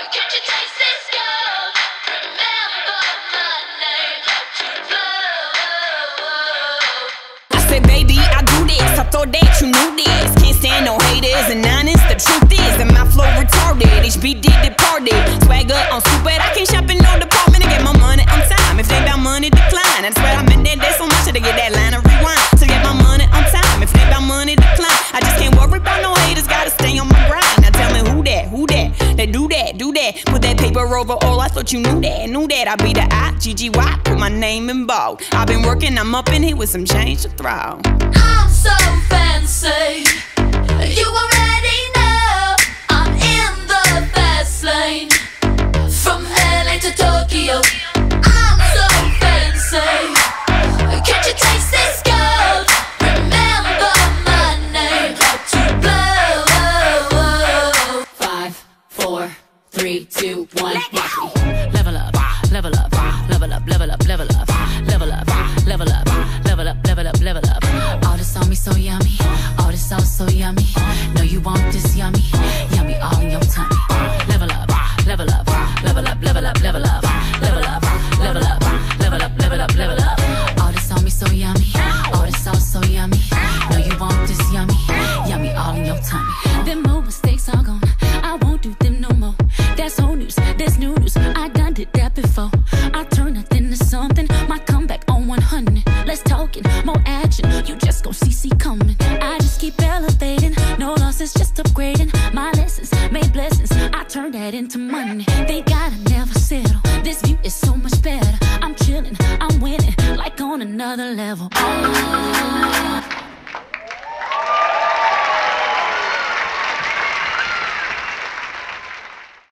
Can't you taste this gold? Remember my name, I said, baby, I do this. I thought that you knew this. Can't stand no haters and honest. The truth is that my flow retarded. HB did departed. Swagger on stupid. I can't shop in no department to get my money on time. If they about money, decline. I swear I'm in that so much to get that line of rewind. To get my money on time. If they about money, decline. I just can't worry about no haters. Gotta stay on my grind. Now tell me who that? They do that, do that. Put that paper over all. I thought you knew that. I be the I-G-G-Y. Put my name in bold. I've been working, I'm up in here with some change to throw. I'm so fancy. You already know I'm in the fast lane. From LA to Tokyo, I'm so fancy. Can't you taste this gold? Remember my name, to blow. 5, 4, 3, 2, 1, watch me. Level up, level up, level up, level up, level up, level up, level up, level up, level up, level up. All this on me so yummy, all this sauce so yummy. Know you want this yummy, yummy all in your tummy. Level up, level up, level up, level up, level up, level up, level up, level up, level up, level up. All this on me so yummy, all this sauce so yummy. Know you want this yummy, yummy all in your tummy. Them more mistakes are gone, I won't do them no more. That's old news, that's new news, I done did that before. I turn nothing to something, my comeback on 100. Let's talk it, more action, you just gon' see coming. I just keep elevating, no losses, just upgrading. My lessons made blessings, I turn that into money. They gotta never settle, this view is so much better. I'm chilling, I'm winning, like on another level.